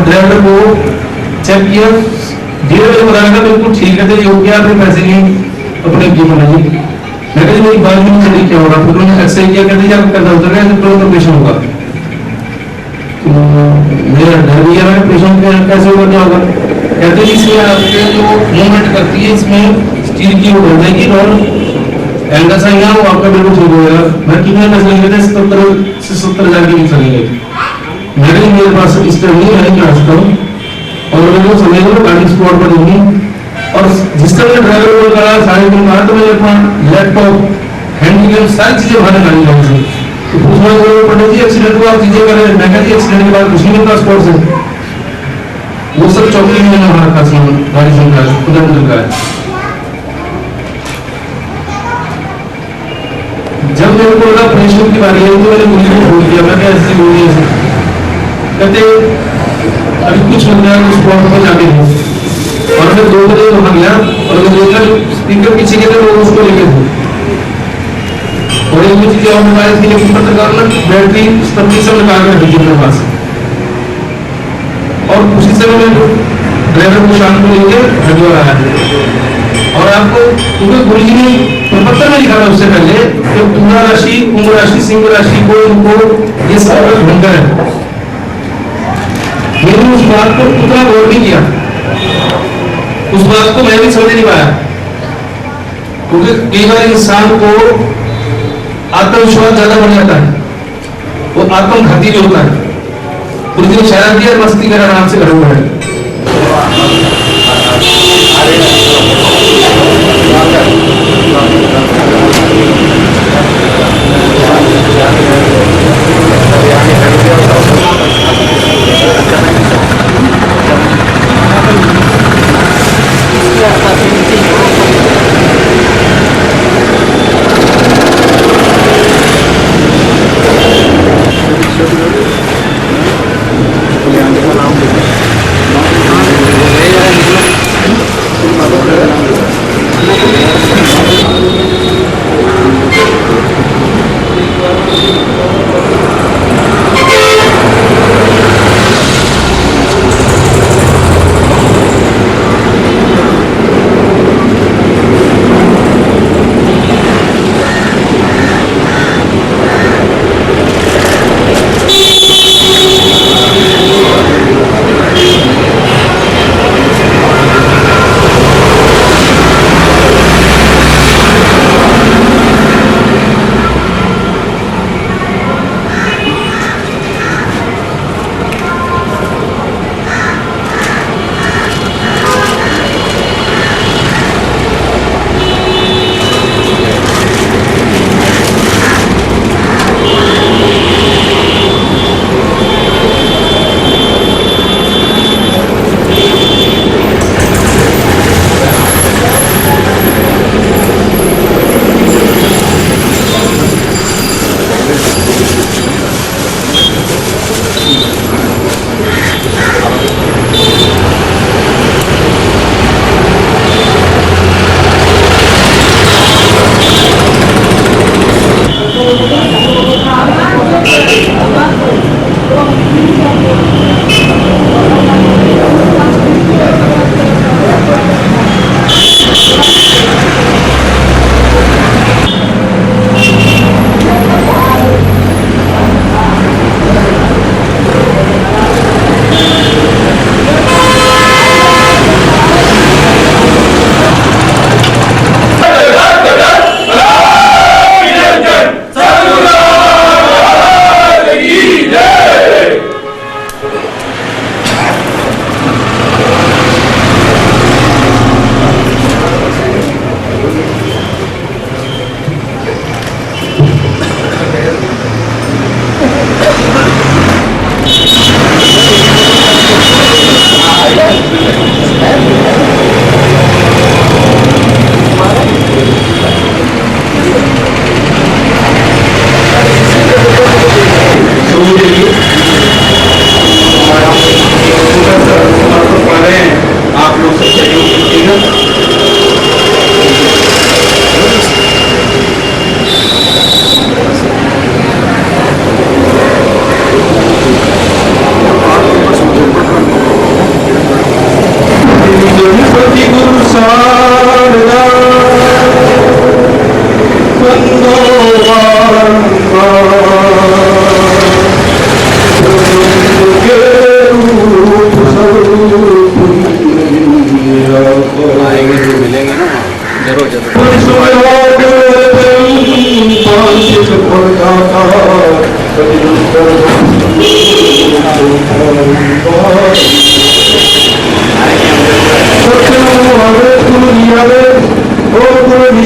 और ड्राइवर को चेक किया, धीरे धीरे पता लगा बिल्कुल ठीक है, योग्य आपने पैसे की अपने की बना जी। मैं कहती मेरी बात नहीं चली, क्या होगा? फिर उन्होंने ऐसे किया, कहते जी आपका कर्जा उतर गया, तो ऑपरेशन होगा। तो मेरा डर भी है, ऑपरेशन कैसे होगा, क्या होगा? कहते जी इसमें आपके जो मूवमेंट करती है इसमें स्टील की वो बन जाएगी और एंगस आएगा, वो आपका बिल्कुल ठीक हो जाएगा। मैं कितने पैसे लगे थे? 70,000 की पैसे लगे। मेरे पास इस तरह नहीं है, क्या सकता हूँ और मेरे को समझ लो गाड़ी स्पॉट पर दूंगी। और जिस तरह मैं ड्राइवर को करा 3.5 बाद तो मैंने अपना लैपटॉप, हैंडीकैम सारी चीजें बाहर निकाली जाऊँ से। तो पूछना पंडित जी एक्सीडेंट को आप चीजें करें, मैं कहती एक्सीडेंट के बाद कुछ नहीं मिलता स्पॉट से, वो सब चौकी में हमारा खास गाड़ी से निकाल खुदा का है। जब मेरे को लगा ऑपरेशन की बारी है तो मैंने मुझे बोल दिया, मैं ऐसे बोली ऐसे कहते अभी कुछ मिल रहा है स्पॉट पर जाके और मैं 2 बजे वहां गया और मैं देखा स्पीकर पीछे के थे वो उसको लेके थे और एक चीज और मोबाइल की लेकिन पत्रकार ने बैटरी स्पष्टी से लगा के रखी मेरे पास और उसी समय मैं ड्राइवर को शाम को लेके हरिद्वार आया। और आपको क्योंकि गुरु जी ने प्रपत्र में लिखा था उससे पहले कि तुला राशि, कुंभ राशि, सिंह राशि को इनको ये सब भंकर है। मैंने उस बात को उतना गौर नहीं किया, उस बात को मैं भी समझ नहीं पाया क्योंकि कई बार इंसान को आत्मविश्वास ज्यादा बढ़ जाता है, वो आत्मघाती भी होता है। कुछ दिन शराब दिया मस्ती कर आराम से घर हुआ है।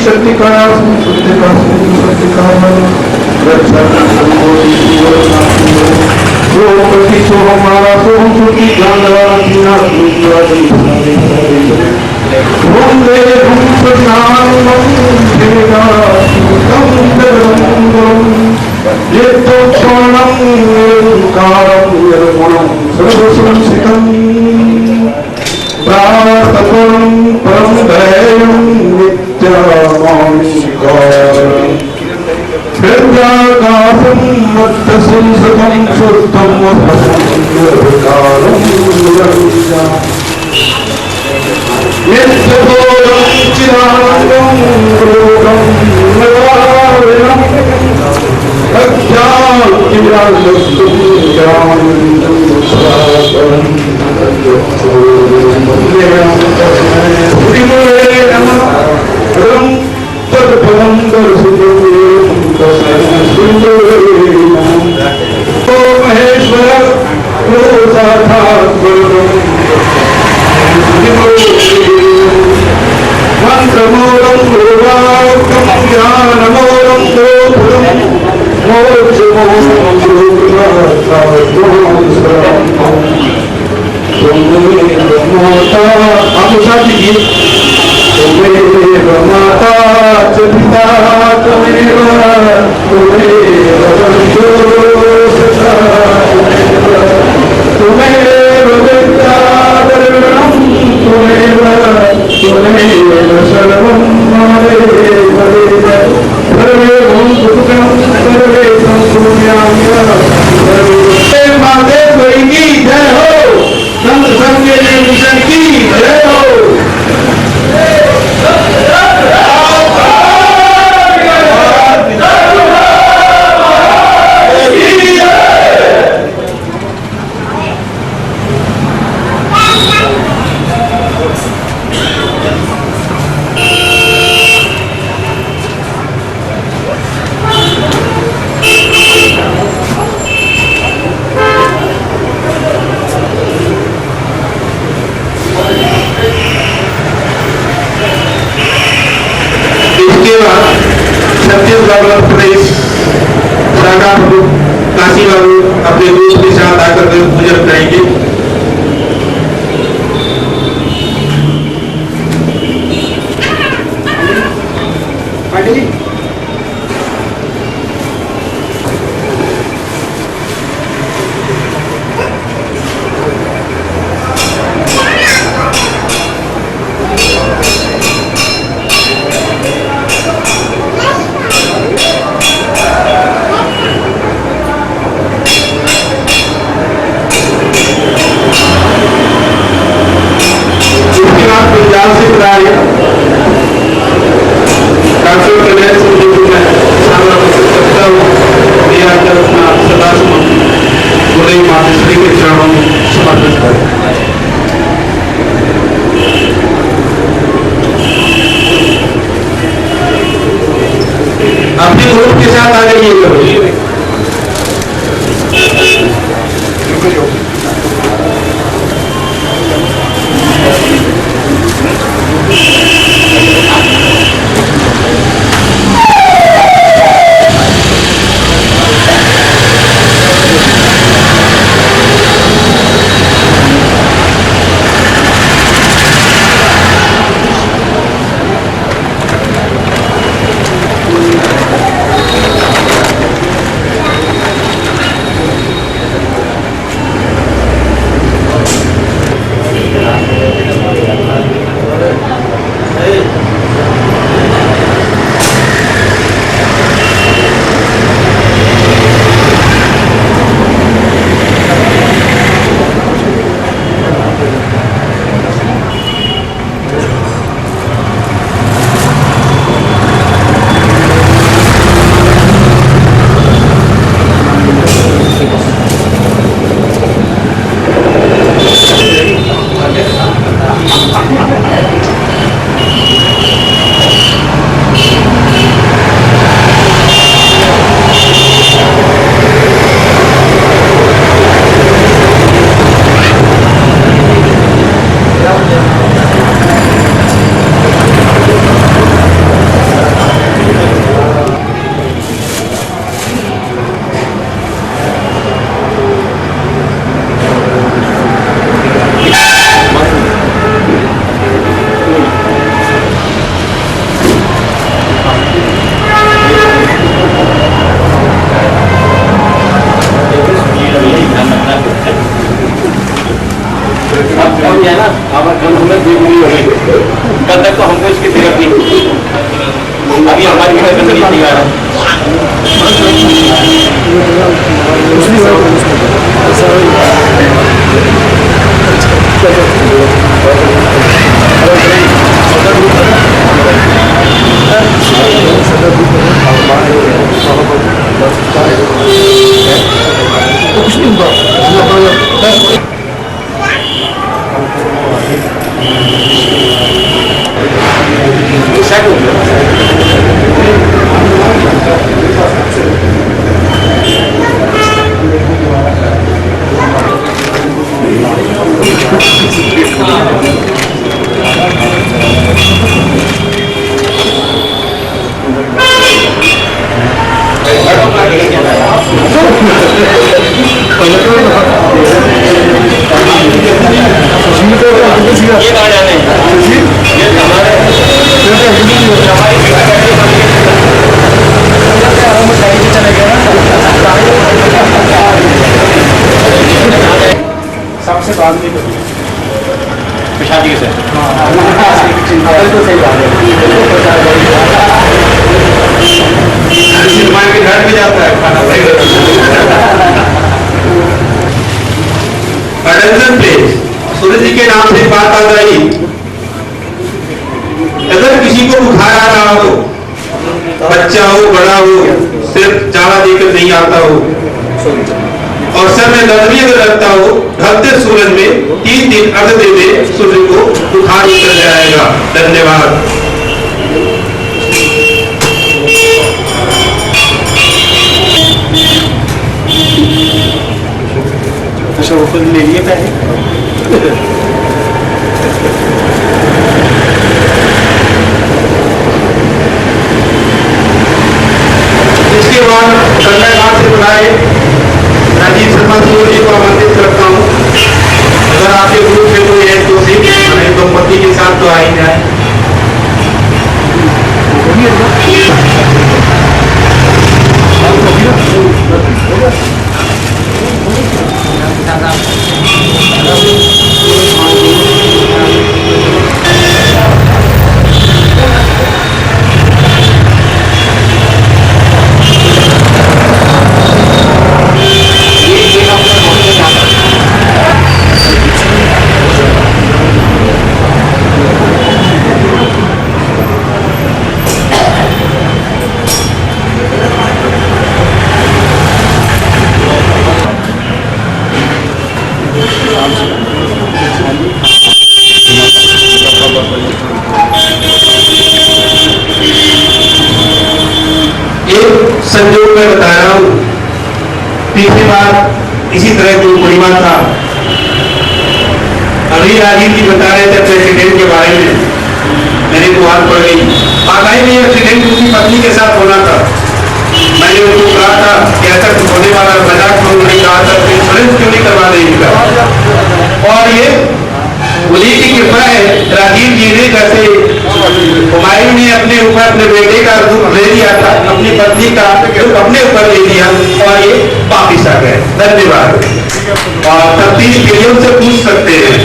शक्ति का रक्षा सो हमारा सोम सुखी परम दयं हृदयाकाशं मत्तसंसतं शुद्धं वसंकालं नित्यबोधं चिदानन्दं रूपं नवाविनं अज्ञातिविराजस्तुं ज्ञानन्दं स्वागतं श्रीमुरे नमः तत्पदं ओ महेश्वर ओ साक्षात् मंत्रमूलं गुरुवाक्यं ज्ञानमूलं गोपुरं मोक्षमूलं माता तुमेव माता च पिता त्वमेव तुमेव बन्धो सखा तुमेव विद्या द्रविणं तुमेव सर्वं मामेव वेद सर्वे भूतगणं सर्वे संपूर्णाम्य सर्वे माते की जय हो संत संग के मिशन की जय हो। छत्तीसगढ़ प्रदेश शाखा प्रमुख काशी बाबू अपने दोस्त के साथ आकर के पूजन करेंगे। कल है ना, हमारा कल हमें बेबुरी हो गई, कल तक तो हमको इसकी थेरेपी, अभी हमारी तैयार है। कुछ नहीं होगा। ये कहाँ जाने हैं? ये हमारे सबसे बाद में शादी के से तो सही बात है। के घर में जाता है खाना अटेंशन प्लीज। सूरज जी के नाम से बात आ गई। अगर किसी को बुखार आ रहा हो, बच्चा हो बड़ा हो, सिर्फ चारा देकर नहीं आता हो और सर में दर्द भी अगर लगता हो, ढलते सूरज में 3 दिन अर्घ दे दे, सूरज को बुखार उतर जाएगा। धन्यवाद। अच्छा वो ले लिए पैसे इसके बाद कन्याघाट से बुलाए राजीव शर्मा जी को आमंत्रित करता हूँ। अगर आपके ग्रुप में कोई है तो सिर्फ दंपति के साथ तो आ ही जाए। संयोग में बता रहा हूं, पिछली बार इसी तरह की परिमा था। अभी राजीव जी बता रहे थे प्रेसिडेंट के बारे में, मेरी तो हाथ पड़ गई। वाकई में एक्सीडेंट उनकी पत्नी के साथ होना था। मैंने उनको कहा था कि ऐसा होने वाला मजाक में उन्होंने कहा था कि इंश्योरेंस क्यों नहीं करवा देंगे। और ये उन्हीं की कृपा है, राजीव जी ने जैसे हुमायूं ने अपने ऊपर अपने बेटे का दुख ले लिया था, अपनी पत्नी का दुख अपने ऊपर ले लिया और ये वापिस आ गए। धन्यवाद। और तफ्तीश के लिए उनसे पूछ सकते हैं।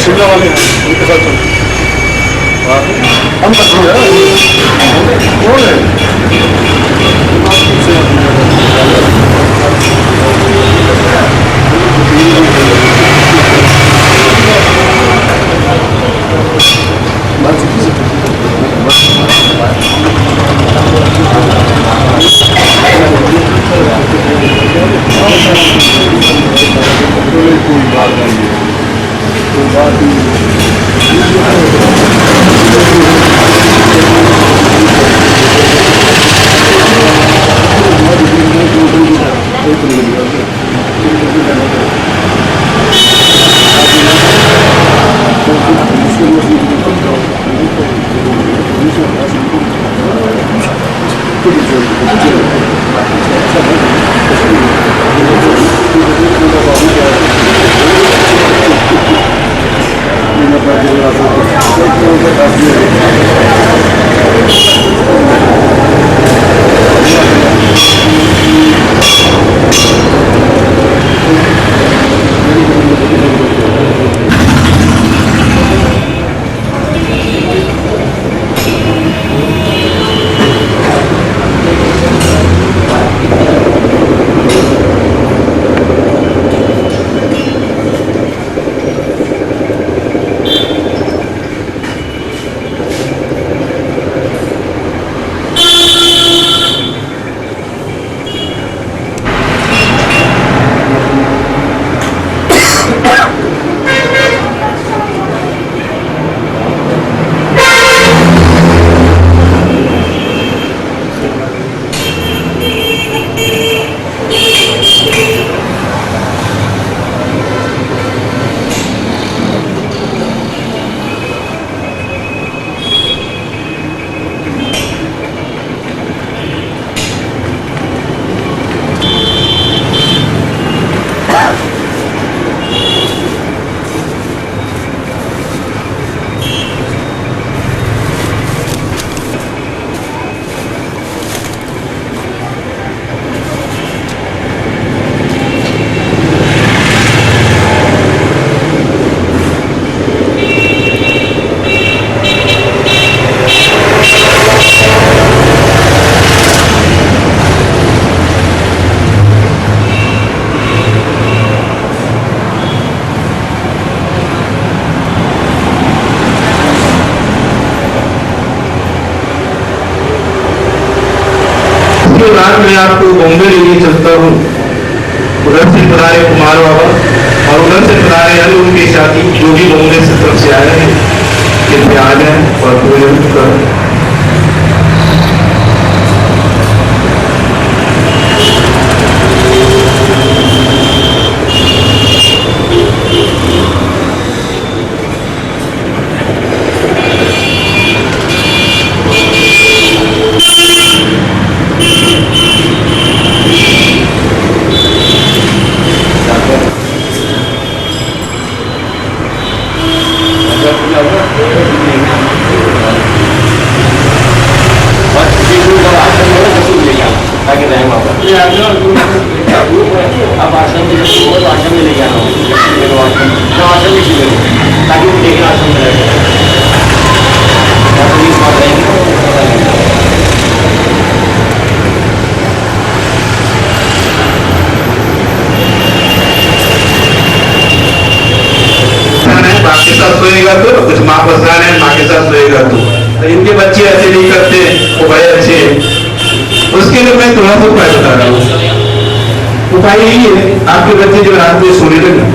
शिमला वाले उनके साथ हम कौन है Gracias. आपको बॉम्बे ले लिए चलता हूँ। उधर से पधारे कुमार बाबा और उधर से पधारे हैं उनके साथी जो भी बॉम्बे से तरफ से आए हैं, कि आ जाए और पूजन करें। अब आश्रम में जब होगा तो आश्रम में ले जाना होगा, आश्रम में सीधे ताकि वो देखें आश्रम में रहेगा। बाप के साथ सोएगा तो कुछ माँ परेशान है, माँ के साथ सोएगा तो इनके बच्चे ऐसे नहीं करते, वो बड़े अच्छे हैं। उसके लिए मैं थोड़ा सा उपाय बता रहा हूँ। उपाय यही है, आपके बच्चे जो रात में सोने लगे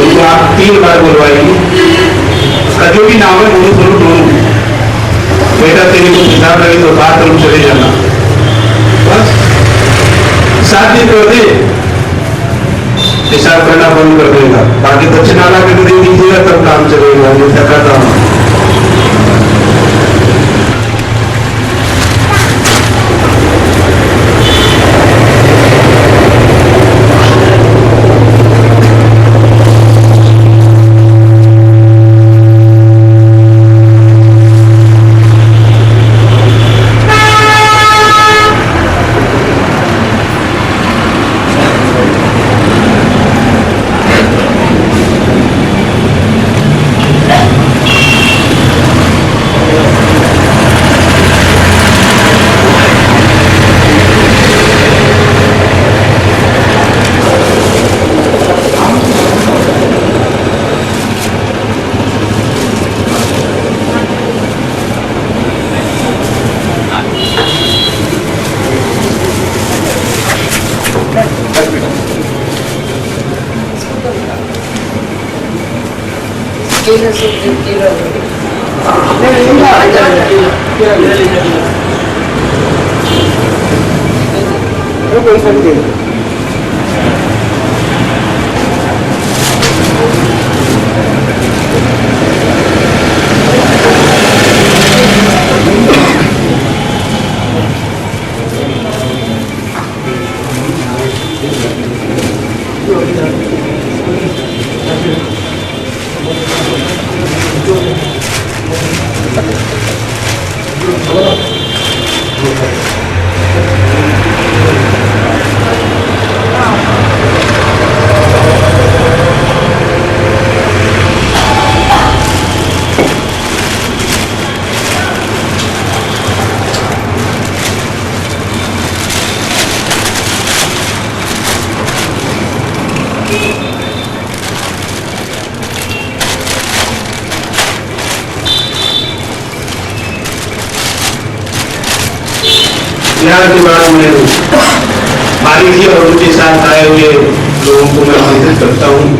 उनको आप 3 बार बुलवाइए, उसका जो भी नाम है बोलो सुनो दोनों, बेटा तेरे को हिसाब लगे तो बात तुम चले जाना, बस 7 दिन कर दे पेशाब करना बंद कर देगा, बाकी दक्षिणा ला के दे दीजिएगा तब काम चलेगा। ये करता हूँ। यहाँ के बाद में मालिक जी और उनके साथ आए हुए लोगों को मैं आमंत्रित करता हूँ।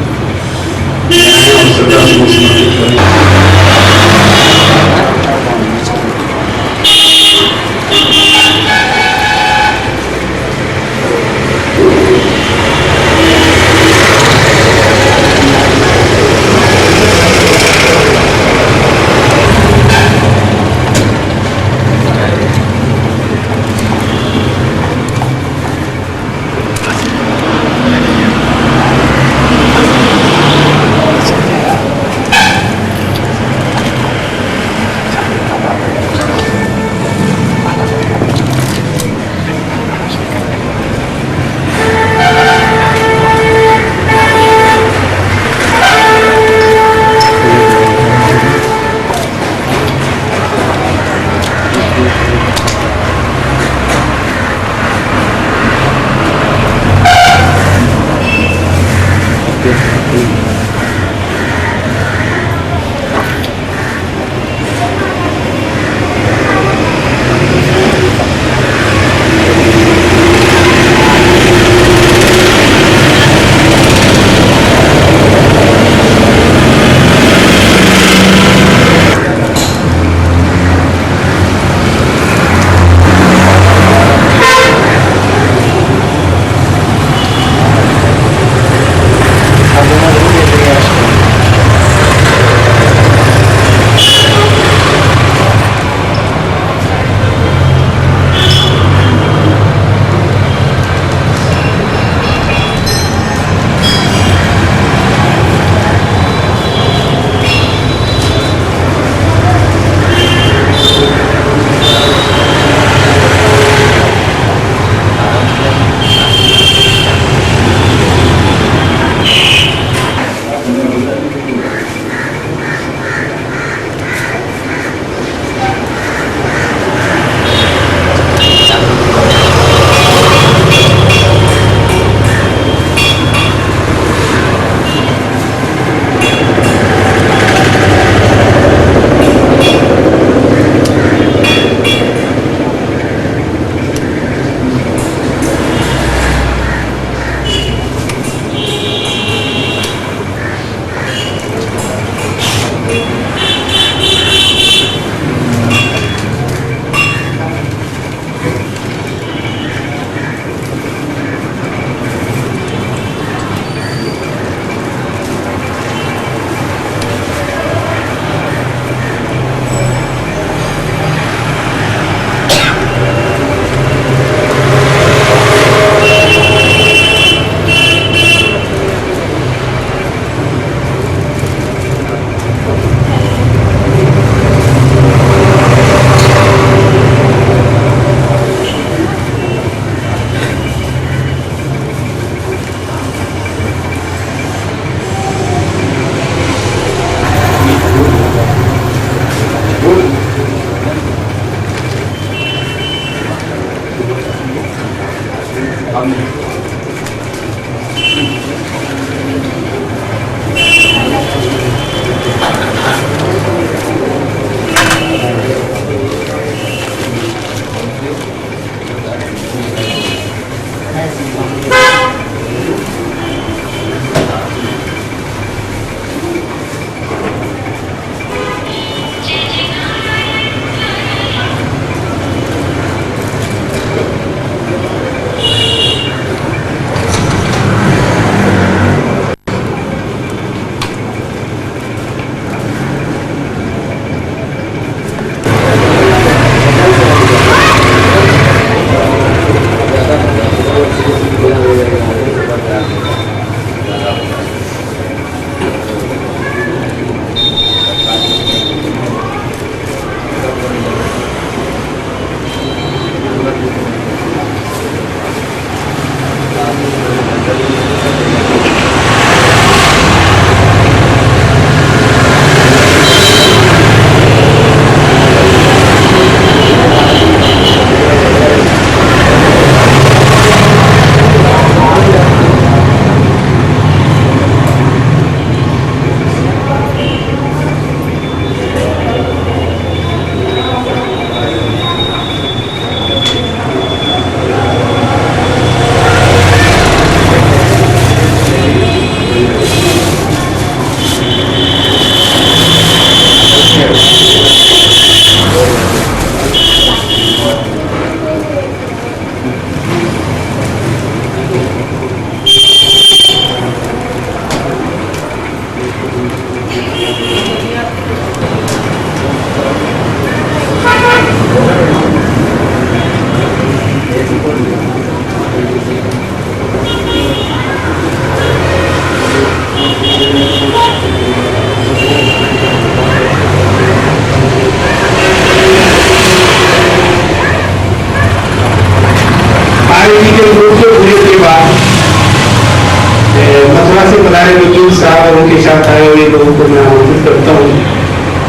मथुरा से पधारे वकील साहब और उनके साथ आए हुए लोगों को मैं आमंत्रित करता हूँ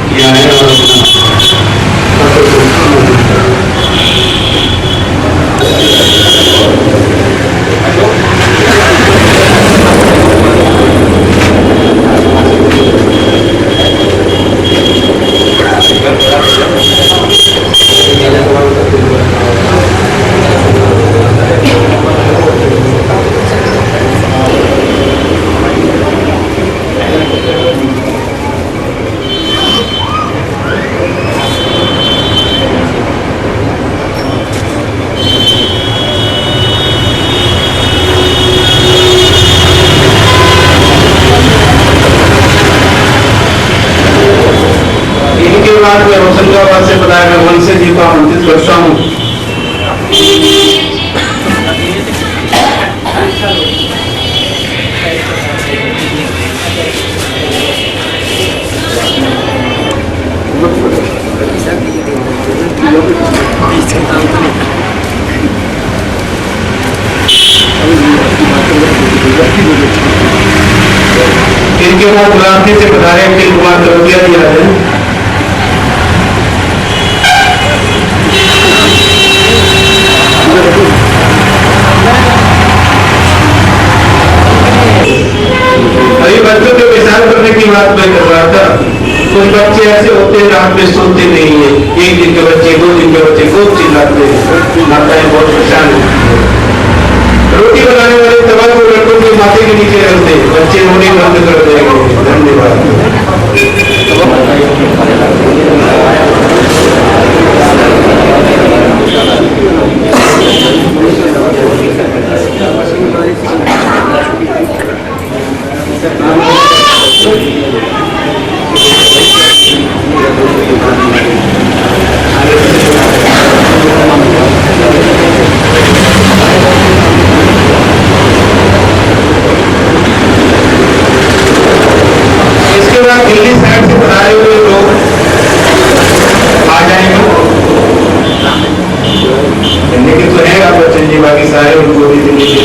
कि आए और मैं होशंगाबाद से पधारे मैं वंशे जी को आमंत्रित करता हूँ। इनके बाद गुलाबी से पधारे अखिल कुमार दरोगिया जी आए हैं। अभी बच्चों के विचार करने की बात मैं कर रहा था। कुछ बच्चे ऐसे होते हैं रात में सोते नहीं है, एक दिन के बच्चे 2 दिन के बच्चे खूब चिल्लाते हैं, माताएं बहुत परेशान हैं। रोटी बनाने वाले तवा को लड़कों के माथे के नीचे रखते हैं, बच्चे रोने बंद कर देंगे। धन्यवाद। दिल्ली साइड से पधारे हुए लोग आ जाएंगे, लेकिन तो है बच्चन जी बाकी सारे उनको भी दिल्ली से।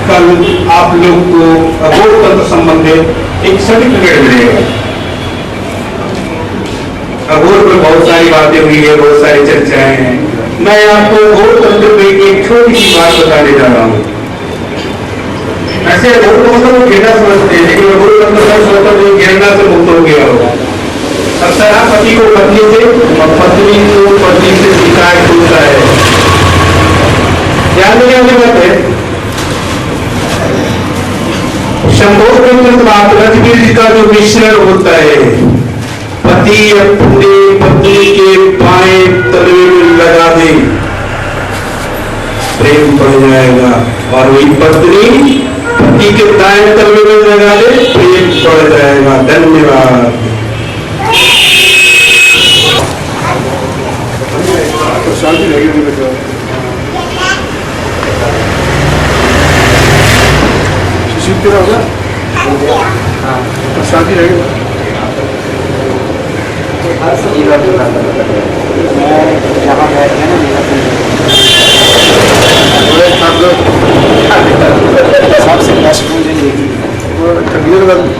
कल आप लोग को अघोर तंत्र संबंधित एक सर्टिफिकेट मिलेगा। अघोर पर बहुत सारी बातें हुई है, बहुत सारी चर्चाएं हैं। मैं आपको अघोर तंत्र पे एक छोटी सी बात बताने जा रहा हूँ। ऐसे अघोर को मतलब घृणा समझते हैं, लेकिन अघोर मतलब सोचता जो घृणा से मुक्त हो गया होगा। अक्सर पति को पत्नी से और पत्नी को पति से शिकायत होता है। ध्यान देने वाली बात है, संभोग में बात रजबीर जी का जो मिश्रण होता है, पति अपने पत्नी के बाएं तलवे में लगा दे, प्रेम बढ़ जाएगा, और वही पत्नी पति के दाएं तलवे में लगा दे, प्रेम बढ़ जाएगा। धन्यवाद। शांति रहेगी। होगा शांति रहेगी। जहाँ बैठे ना सबसे बेस्ट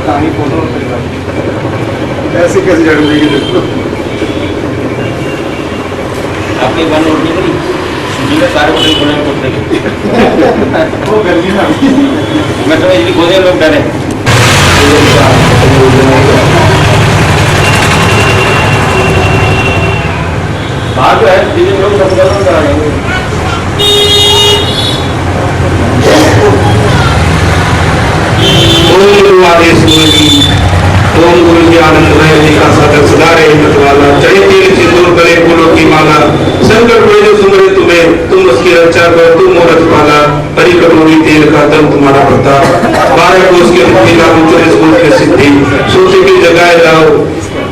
कहानी फोटो ऐसे कैसे जड़ देगी? आपके एक बार नोट नहीं करी जी का सारे होटल खोलने में खोलते वो गर्मी ना मैं तो इसलिए खोले लोग डरे बाहर जो है धीरे लोग सब करा लेंगे। ओम गुरु ज्ञानंदमय जी का सागर सदा रहे मतवाला, चढ़े तेल सिंदूर गले फूलों की माला, संकट पड़े जो सुमरे तुम्हें, तुम उसकी रक्षा करो, तुम मोर रखवाला, हरि कटोरी तेल का दम तुम्हारा प्रताप, 12 कोस के मुक्ति लाओ, 40 कोस के सिद्धि, सोचे की जगाए लाओ,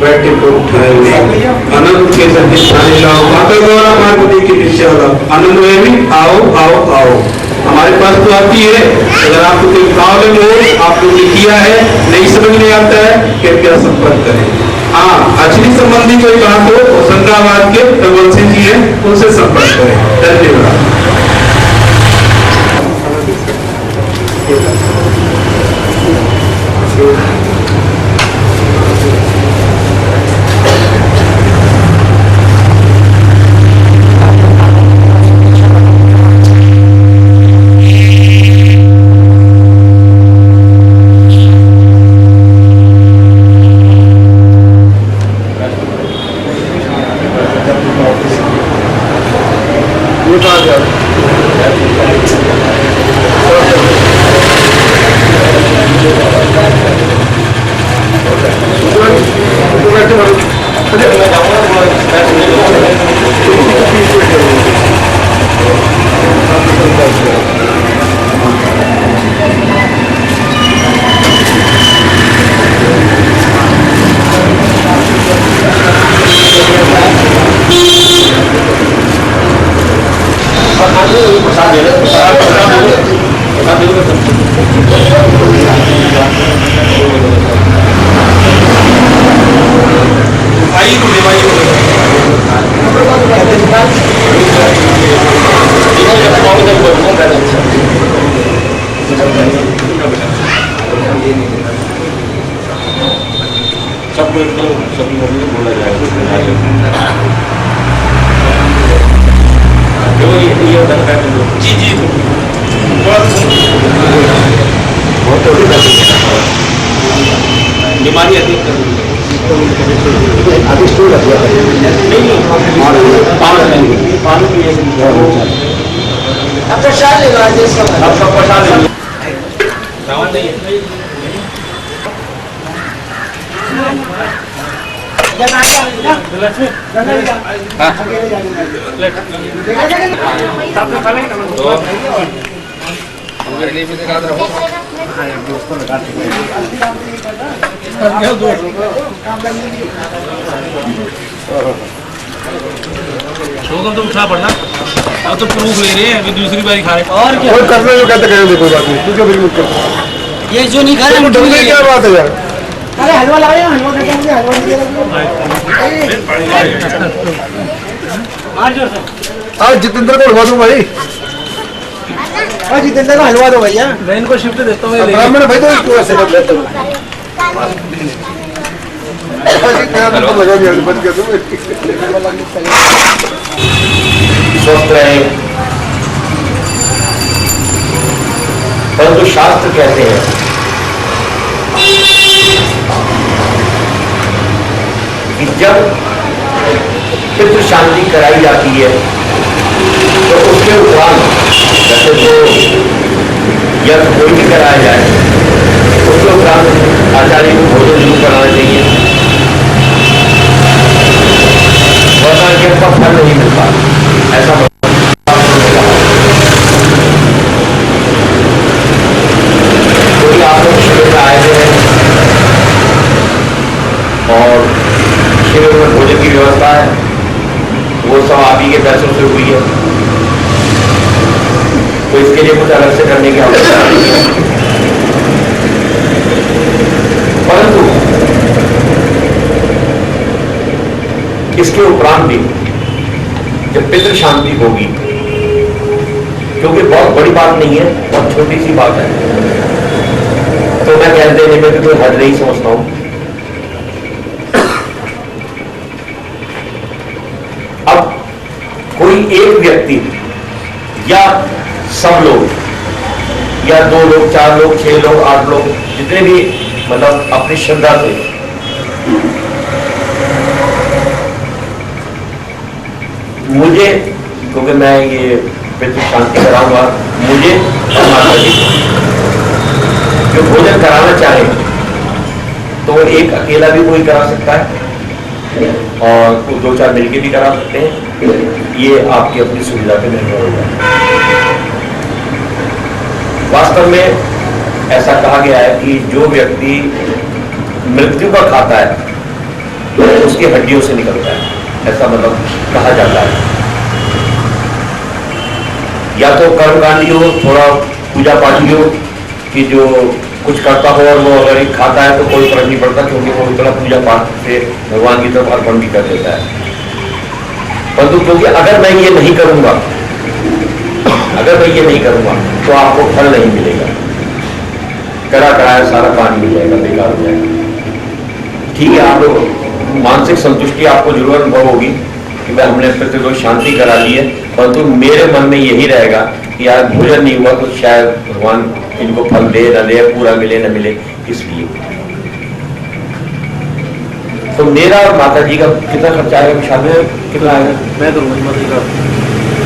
बैठे को उठाए, अनंत के सत्य लाओ, माता गौरा पार्वती की विषय लाओ, आनंद में भी आओ आओ आओ। हमारे पास तो आती है, अगर आपको कोई प्रॉब्लम हो, आपको किया है, नहीं समझ में आता है, कृपया संपर्क करें। हाँ, अचली संबंधी कोई बात हो, होशंगाबाद के रघुवंशी जी हैं, उनसे संपर्क करें। धन्यवाद। सबको एकदम सभी लोगों बोला जाएगा ये जी जी बीमारी अधिक अब प्रसाद ले अब सब प्रसाद रावण नहीं तो उठा पड़ना, अब तो प्रूफ ले रहे हैं, अभी दूसरी बारी खा रहे हैं। और क्या करने जो कहते करेंगे, कोई बात नहीं, तू क्यों बिल्कुल कर ये जो नहीं खा रहे हैं, क्या बात है यार? अरे हलवा लाओ, हलवा करके हलवा आज जितेंद्र को हलवा दूं भाई, और जितेंद्र को हलवा दो भैया। मैं इनको शिफ्ट देता हूँ। ब्राह्मण भाई तो इसको ऐसे मत लेते लगा दिया, बच गया तुम। स्वस्थ रहे, परंतु शास्त्र कहते हैं कि जब पितृ शांति कराई जाती है तो उसके उपरांत वैसे तो यह कोई भी कराया जाए उसके उपरांत आचार्य को भोजन जरूर कराना चाहिए, वरना कि उसका फल नहीं मिलता। ऐसा कोई आप लोग शिविर में आए हुए हैं और शिविर में भोजन की व्यवस्था है, वो सब आप ही के पैसों से हुई है, तो इसके लिए कुछ अलग से करने की आवश्यकता नहीं है। परंतु इसके उपरांत भी जब पितृ शांति होगी, क्योंकि बहुत बड़ी बात नहीं है, बहुत छोटी सी बात है, तो मैं कह देने में भी कोई हद नहीं समझता हूं। अब कोई एक व्यक्ति या सब लोग या 2 लोग, 4 लोग, 6 लोग, 8 लोग, जितने भी मतलब अपनी श्रद्धा से मुझे, क्योंकि मैं ये पितृ शांति कराऊंगा, मुझे और माता जी जो भोजन कराना चाहे तो एक अकेला भी कोई करा सकता है और 2-4 मिलके भी करा सकते हैं, ये आपकी अपनी सुविधा पे निर्भर होगा। वास्तव में ऐसा कहा गया है कि जो व्यक्ति मृत्यु का खाता है उसकी हड्डियों से निकलता है, ऐसा मतलब कहा जाता है। या तो कर्मकांडी हो, थोड़ा पूजा पाठी हो कि जो कुछ करता हो और वो अगर खाता है तो कोई फर्क नहीं पड़ता, क्योंकि वो इतना पूजा पाठ से भगवान की तरफ अर्पण भी कर देता है। परंतु क्योंकि अगर मैं ये नहीं करूंगा तो आपको फल नहीं मिलेगा, करा कराया सारा पानी मिल जाएगा, बेकार हो जाएगा। ठीक है, आप लोग मानसिक संतुष्टि आपको जरूर अनुभव होगी कि मैं हमने पितृ को शांति करा ली है, परंतु मेरे मन में यही रहेगा कि यार भोजन नहीं हुआ तो शायद भगवान इनको फल दे न दे, पूरा मिले न मिले, इसलिए। तो मेरा और माता जी का कितना खर्चा आएगा शादी में, कितना आएगा? मैं करूँगा माता जी का,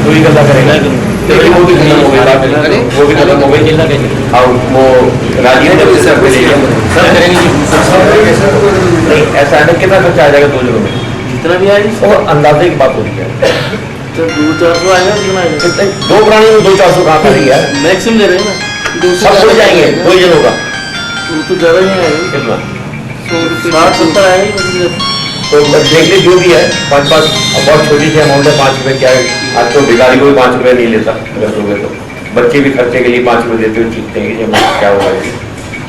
तो भी करना करेगा, वो भी खत्म हो गई, वो भी खत्म हो गई। और वो राजी है जब सर नहीं, ऐसा है ना, कितना खर्चा आ जाएगा 2 जनों में? जितना भी आएगी और अंदाजे की बात होती है, तो 200-400 आएगा, कितना आएगा? 2 प्राणी में 200-400 कहाँ पर है? मैक्सिमम ले रहे हैं ना, सब हो जाएंगे 2 जनों का, वो तो ज़्यादा नहीं आएगा, कितना 60-70 आएगा। तो देख ली जो भी है, 5-5, बहुत छोटी सी अमाउंट है, 5 रुपए क्या है, आज तो भिखारी को भी 5 रुपए नहीं लेता, अगर दोगे तो बच्चे भी खर्चे के लिए 5 रुपए देते हुए चीखते हैं कि क्या होगा।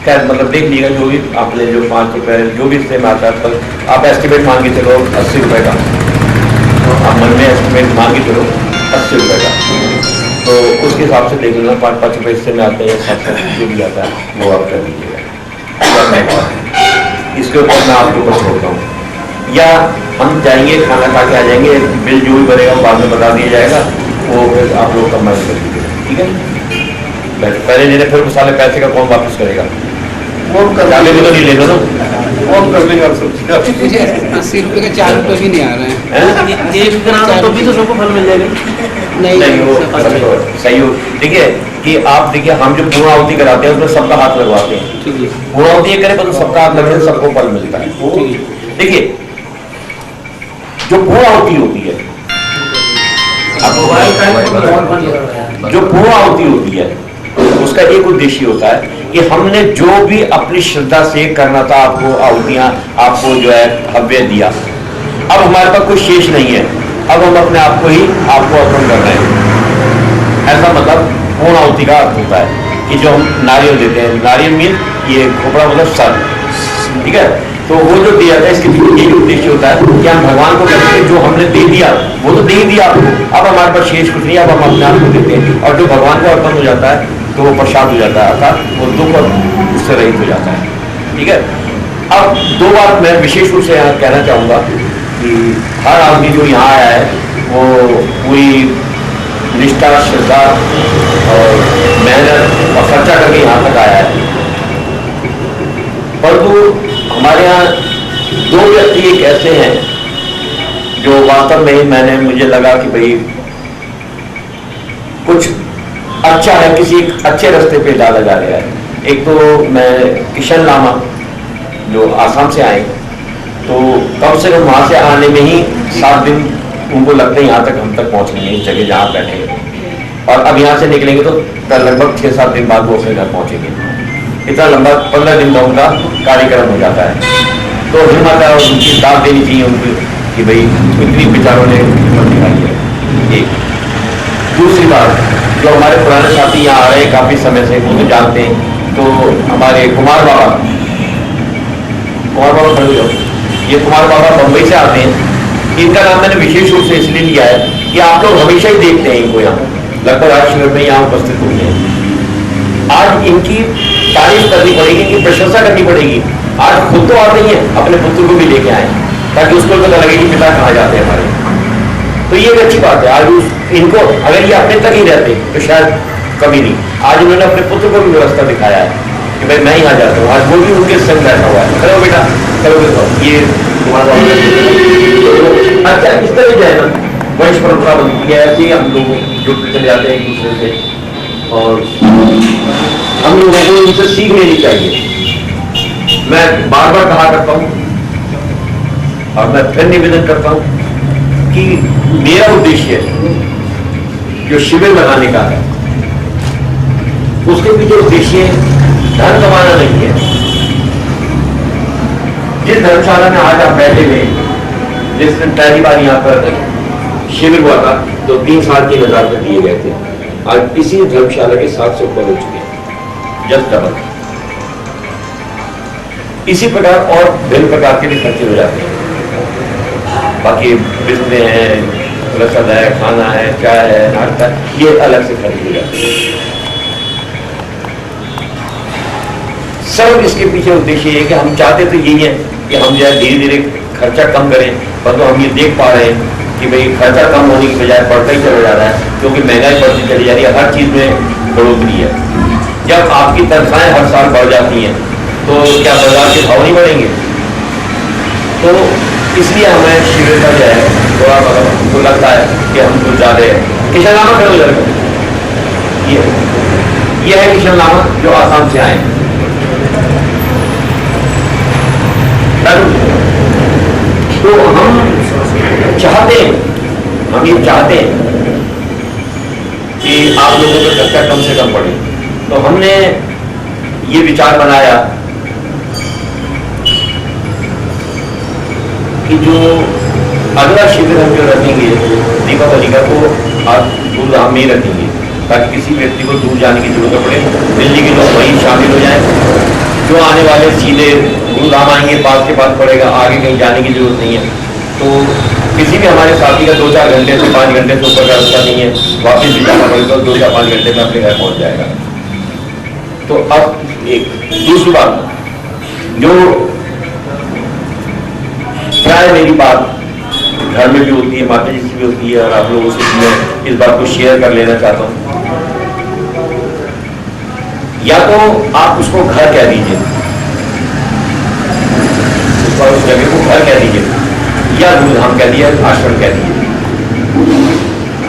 खैर मतलब देख लीजिएगा, जो भी आपने जो 5 रुपए जो भी इससे आता है, पर आप एस्टिमेट मान के चलो 80 रुपए का, आप मन में एस्टिमेट मान के चलो 80 रुपए का, तो उसके हिसाब से देख लेना 5-5 रुपए इससे में आते हैं, 7-7 जो भी आता है वो आप कर दीजिएगा। इसके ऊपर मैं आपके ऊपर छोड़ता हूँ, या हम जाएंगे खाना खा के आ जाएंगे, बिल जो भी बनेगा बाद में बता दिया जाएगा, वो फिर आप लोग कंबाइन कर दीजिएगा, ठीक है? पहले लेने फिर साले पैसे का कौन वापस करेगा? वो जाने भी तो नहीं लेना ना, वो कर देंगे आप सब। 80 रुपए का 4 रुपए भी नहीं आ रहे हैं। एक कराना तो भी तो सबको फल मिल जाएगा। नहीं वो सही हो। देखिए कि आप देखिए, हम जो पूर्णाहुति कराते हैं उसमें सबका हाथ लगवाते हैं, पूर्णाहुति करें तो सबका हाथ लगने से सबको फल मिलता है। देखिए जो पूर्णाहुति होती है, जो पूर्णाहुति होती है उसका एक उद्देश्य होता है कि हमने जो भी अपनी श्रद्धा से करना था, आपको आहुतियां, आपको जो है हव्य दिया, अब हमारे पास कोई शेष नहीं है, अब हम अपने आप को ही आपको अर्पण कर रहे हैं। ऐसा मतलब पूर्णाहुति का अर्थ होता है कि जो हम नारियल देते हैं, नारियल मीन ये खोपड़ा मतलब सर, ठीक है? तो वो जो दिया था इसके पीछे एक उद्देश्य होता है कि हम भगवान को कहते हैं जो हमने दे दिया वो तो दे ही दिया आपको, अब हमारे पास शेष कुछ नहीं, अब हम अपने आप को देते हैं, और जो भगवान को अर्पण हो जाता है तो वो प्रसाद हो जाता है, अर्थात वो दुख और उससे रहित हो जाता है, ठीक है? अब 2 बात मैं विशेष रूप से यहाँ कहना चाहूँगा कि हर आदमी जो यहाँ आया है वो पूरी निष्ठा, श्रद्धा और मेहनत और खर्चा करके यहाँ तक आया है, परंतु हमारे यहाँ 2 व्यक्ति एक ऐसे हैं जो वास्तव में मुझे लगा कि भाई कुछ अच्छा है, किसी एक अच्छे रास्ते पे डाला जा रहा है। एक तो मैं किशन लामा जो आसाम से आए, तो कम से कम वहां से आने में ही 7 दिन उनको लगते हैं यहाँ तक, हम तक पहुंचने में, इस जगह जहाँ बैठे हैं। और अब यहाँ से निकलेंगे तो लगभग 6-7 दिन बाद वो अपने घर पहुंचेंगे। इतना लंबा 15 दिन का उनका कार्यक्रम हो जाता है। तो हिम्मत है और उनकी दाद देनी चाहिए उनको कि भाई इतनी विचारों ने हिम्मत दिखाई है। एक दूसरी बात, जो हमारे पुराने साथी यहाँ आ रहे हैं काफी समय से, वो तो जानते हैं। तो हमारे कुमार बाबा खड़े हो, ये कुमार बाबा बम्बई से आते हैं। इनका नाम मैंने विशेष रूप से इसलिए लिया है कि आप लोग हमेशा ही देखते हैं इनको यहाँ, लगभग आज शिविर में यहाँ उपस्थित हुए हैं। आज इनकी तारीफ करनी पड़ेगी, इनकी प्रशंसा करनी पड़ेगी। आज खुद तो आते ही हैं, अपने पुत्र को भी लेके आए ताकि उसको पता लगे कि पिता कहाँ जाते हैं हमारे। तो ये भी अच्छी बात है। आज इनको अगर ये अपने तक ही रहते तो शायद कभी नहीं। आज उन्होंने अपने पुत्र को भी व्यवस्था दिखाया है कि भाई मैं यहाँ जाता हूँ। आज वो भी उनके संग बैठा हुआ है, चलो बेटा चलो बेटा, ये तुम्हारा अच्छा इस तरह जाए ना, वंश परंपरा बनती है। ऐसे ही हम लोग जुड़ते चले जाते हैं एक दूसरे से, और हम लोगों को इनसे सीख लेनी चाहिए। मैं बार बार कहा करता हूँ और मैं फिर निवेदन करता हूँ कि मेरा उद्देश्य जो शिविर लगाने का है, उसके पीछे उद्देश्य धन कमाना नहीं है। जिस धर्मशाला में आज आप बैठे हुए, जिस दिन पहली बार यहाँ पर शिविर हुआ था तो 3 साल 3,000 रुपये दिए गए थे, आज इसी धर्मशाला के 700 ऊपर हो चुके हैं, जस्ट डबल। इसी प्रकार और भिन्न प्रकार के भी खर्चे हो जाते हैं। बाकी बिस्तर हैं, रसद है, खाना है, चाय है, नाश्ता, ये अलग से खर्च हो जाते हैं। सब इसके पीछे उद्देश्य है कि हम चाहते तो यही है कि हम जो है धीरे धीरे खर्चा कम करें, परंतु हम ये देख पा रहे हैं कि भाई खर्चा कम होने की बजाय बढ़ता ही चला जा रहा है, क्योंकि महंगाई बढ़ती चली जा रही है, हर चीज में बढ़ोतरी है। जब आपकी तनख्वाहें हर साल बढ़ जाती हैं तो क्या बाजार के भाव नहीं बढ़ेंगे? तो इसलिए हमें शिविर का जो है थोड़ा मतलब हमको लगता है कि हम कुछ ज्यादा है। किशन लामा खड़े हो जाएगा, ये है किशन लामा जो आसाम से आए हैं। तो हम चाहते हैं, हम ये चाहते हैं कि आप लोगों का खर्चा कम से कम पड़े। तो हमने ये विचार बनाया कि जो अगला शिविर हम जो रखेंगे दीपावली का, वो आज गुरुधाम में ही रखेंगे, ताकि किसी व्यक्ति को दूर जाने की जरूरत न पड़े। दिल्ली के लोग वहीं शामिल हो जाएं। जो आने वाले सीधे गुरुधाम आएंगे, पास के पास पड़ेगा, आगे कहीं जाने की जरूरत नहीं है। तो किसी भी हमारे साथी का 2-4 घंटे से 5 घंटे से ऊपर का रास्ता नहीं है, वापस भी जाना पड़ेगा, 2 या 5 घंटे में अपने घर पहुंच जाएगा। तो अब एक दूसरी बात, जो प्राय मेरी बात घर में भी होती है, माता जी से भी होती है, और आप लोगों से मैं इस बात को शेयर कर लेना चाहता हूँ। या तो आप उसको घर कह दीजिए, उस जगह को घर कह दीजिए, या गुरुधाम कह दिया, आश्रम कह दीजिए।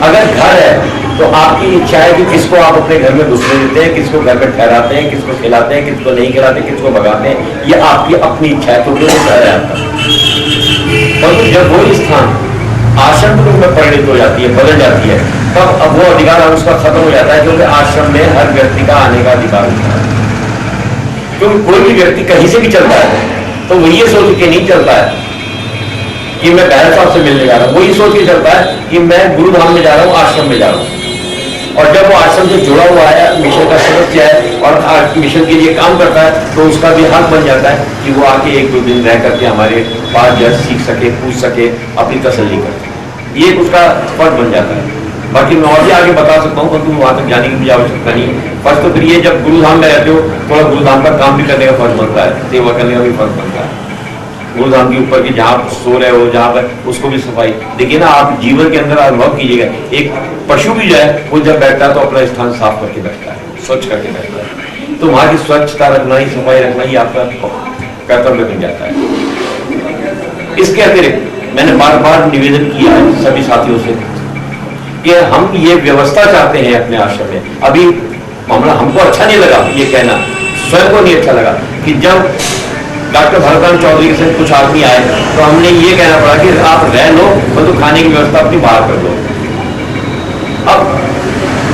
अगर घर है तो आपकी इच्छा है कि किसको आप अपने घर में घुसने देते हैं, किसको घर में ठहराते हैं, किसको खिलाते हैं, किसको नहीं खिलाते, किसको भगाते हैं, ये आपकी अपनी इच्छा है, तो घर है आपका। परंतु जब वो स्थान आश्रम के रूप में परिणित हो जाती है, बदल जाती है, तब अब वो अधिकार उसका खत्म हो जाता है, क्योंकि आश्रम में हर व्यक्ति का आने का अधिकार होता है। क्योंकि कोई भी व्यक्ति कहीं से भी चलता है तो वो ये सोच के नहीं चलता है कि मैं बहर साहब से मिलने जा रहा हूँ, वो ये सोच के चलता है कि मैं गुरुधाम में जा रहा हूँ, आश्रम में जा रहा हूँ। और जब वो आश्रम से जुड़ा हुआ है, मिशन का सदस्य है और मिशन के लिए काम करता है, तो उसका भी हक बन जाता है कि वो आके 1-2 दिन रह करके हमारे पास जो सीख सके, पूछ सके, अपनी तसल्ली कर, ये उसका फर्ज बन जाता है। बाकी मैं और भी आगे बता सकता हूँ, परंतु वहां तक जाने की मुझे आवश्यकता नहीं है। फर्ज तो फिर ये, जब गुरुधाम में रहते हो थोड़ा गुरुधाम का काम भी करने का फर्ज बनता है, सेवा करने का भी फर्ज बनता है। गुरुधाम के ऊपर की जहाँ सो रहे हो, जहाँ पर, उसको भी सफाई देखिए ना। आप जीवन के अंदर अनुभव कीजिएगा, एक पशु भी जो है वो जब बैठता है तो अपना स्थान साफ करके बैठता है, स्वच्छ करके बैठता है। तो वहां की स्वच्छता रखना ही, सफाई रखना ही आपका कर्तव्य बन जाता है। इसके अतिरिक्त मैंने बार बार निवेदन किया है सभी साथियों से कि हम ये व्यवस्था चाहते हैं अपने आश्रम में। अभी हमको अच्छा नहीं लगा ये कहना, स्वयं को नहीं अच्छा लगा कि जब डॉक्टर भरतराम चौधरी से कुछ आदमी आए तो हमने ये कहना पड़ा कि आप रह लो और तो खाने की व्यवस्था अपनी बाहर कर लो। अब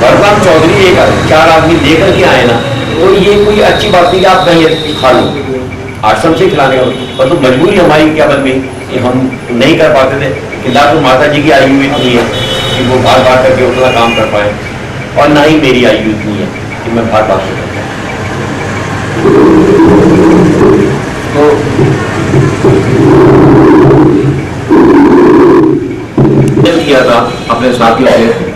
भरतराम चौधरी एक 4 आदमी लेकर के आए ना, तो ये कोई अच्छी बात नहीं कि आप कहीं खा लो, आश्रम से खिलाने का, पर तो मजबूरी हमारी क्या बन गई कि हम नहीं कर पाते थे कि ना तो माता जी की आयु इतनी है कि वो बार बार करके उतना काम कर पाए, और ना ही मेरी आयु इतनी है कि मैं बार बार कर पाऊँ। तो किया था अपने साथियों से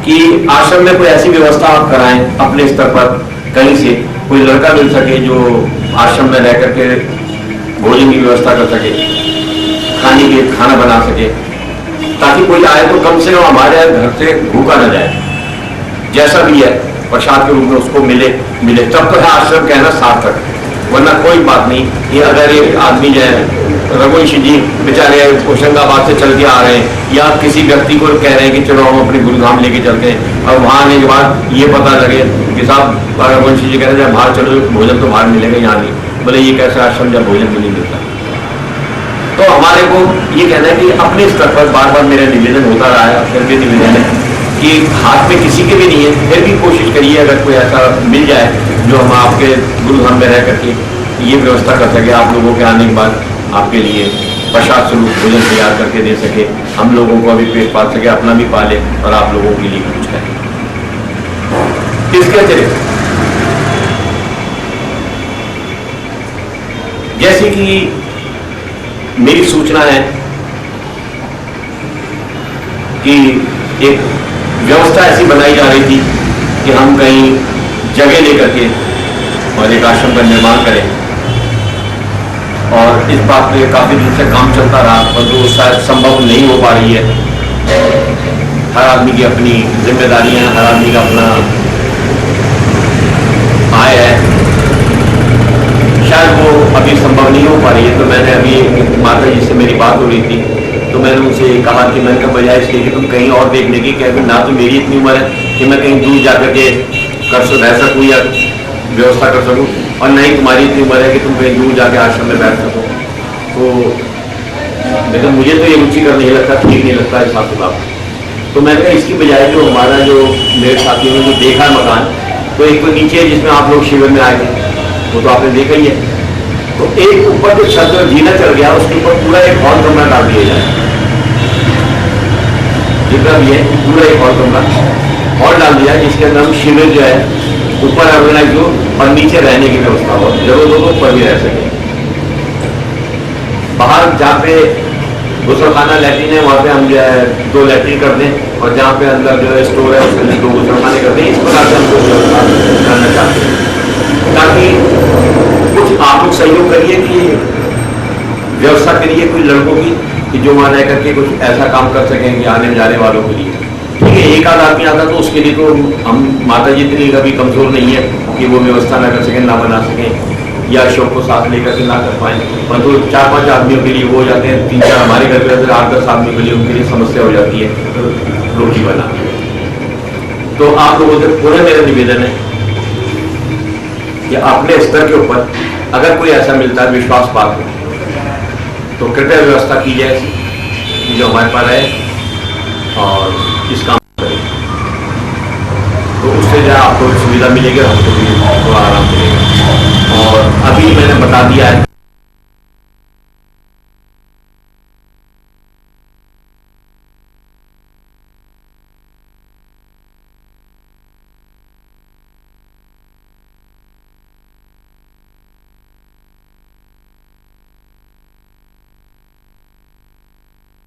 कि आश्रम में कोई ऐसी व्यवस्था आप कराएं अपने स्तर पर, कहीं से कोई लड़का मिल सके जो आश्रम में रह करके भोजन की व्यवस्था कर सके, खाना बना सके, ताकि कोई आए तो कम से कम हमारे घर से भूखा न जाए, जैसा भी है प्रसाद के रूप में उसको मिले तब तो है आश्रम कहना सार्थक, वरना कोई बात नहीं। ये अगर एक आदमी जो है रघुवंशी जी बेचारे होशंगाबाद से चल के आ रहे हैं, या किसी व्यक्ति को कह रहे हैं कि चलो हम अपने गुरुधाम लेके चलते हैं, और वहां आने के बाद ये पता लगे कि साहब रघुवंशी जी कह रहे हैं बाहर चलो, भोजन तो बाहर मिलेगा, यहाँ नहीं, बोले ये कैसे आश्रम जब भोजन भी नहीं मिलता। तो हमारे को ये कहना है कि अपने स्तर पर बार बार मेरा निवेदन होता रहा है, फिर भी निवेदन है कि हाथ में किसी के भी नहीं है, फिर भी कोशिश करिए अगर कोई ऐसा मिल जाए जो हम आपके गुरुधाम में रह करके ये व्यवस्था कर सके, आप लोगों के आने के बाद आपके लिए प्रसाद स्वरूप भोजन तैयार करके दे सके, हम लोगों को अभी पेट पाल सके, अपना भी पाले और आप लोगों के लिए कुछ करें। किसके अतिरिक्त जैसे कि मेरी सूचना है कि एक व्यवस्था ऐसी बनाई जा रही थी कि हम कहीं जगह लेकर के और एक आश्रम का निर्माण करें, और इस बात पे काफी दिन से काम चलता रहा, पर जो शायद संभव नहीं हो पा रही है। हर आदमी की अपनी जिम्मेदारियां, हर आदमी का अपना आय है, शायद वो अभी संभव नहीं हो पा रही है। तो मैंने अभी माता जी से मेरी बात हो रही थी, तो मैंने उनसे कहा कि मैंने कहा बजाय इसके कि तुम कहीं और देखने की, क्या ना तो मेरी इतनी उम्र है कि मैं कहीं दूर जाकर के रह सकूँ या व्यवस्था कर सकूँ, और नहीं तुम्हारी इतनी उम्र है कि तुम कहीं दूर जाके आश्रम में बैठ सको। तो लेकिन मुझे तो ये रुचिकर नहीं लगता, ठीक नहीं लगता हिसाब किताब। तो मैंने कहा इसकी बजाय जो हमारा जो मेरे साथियों ने जो देखा है मकान, तो एक तो नीचे है जिसमें आप लोग शिविर में आए थे, वो तो आपने देखा ही है। तो एक ऊपर जो छत जीना चल गया, उसके ऊपर पूरा एक हॉल कमरा डाल दिया जाए, जितना भी है पूरा एक हॉल डाल दिया, जिसके अंदर हम शिविर जो है ऊपर ऑर्गेनाइज हो और नीचे रहने की व्यवस्था हो, जरूरत हो तो ऊपर भी रह सके। बाहर जहाँ पे गुसलखाना लैट्रिन है वहाँ पे हम जो है 2 लैट्रिन कर दें, और जहाँ पे अंदर जो है स्टोर है उसके अंदर 2 गुसलखाने कर दें। इस प्रकार से हमको व्यवस्था करना चाहते हैं, ताकि कुछ आप लोग सहयोग करिए कि व्यवस्था करिए कोई लड़कों की, कि जो वहाँ रह करके कुछ ऐसा काम कर सकें कि आने जाने वालों के लिए। ठीक है, एक आध आदमी आता तो उसके लिए तो हम माता जी इतनी कभी कमजोर नहीं है कि वो व्यवस्था ना कर सकें, ना बना सकें, या अशोक को साथ लेकर के ना कर पाए, परंतु 4-5 आदमियों के लिए वो हो जाते हैं, 3-4 हमारे घर पे 8-10 आदमियों के लिए उनके लिए समस्या हो जाती है रोटी बना। तो आप लोगों से पूरा मेरा निवेदन है कि अपने स्तर के ऊपर अगर कोई ऐसा मिलता है विश्वास पात्र, तो कृपया व्यवस्था की जाए जो हमारे पास है, और इस काम करें तो उससे जो आपको सुविधा मिलेगी, हमको भी थोड़ा आराम मिलेगा। और अभी मैंने बता दिया है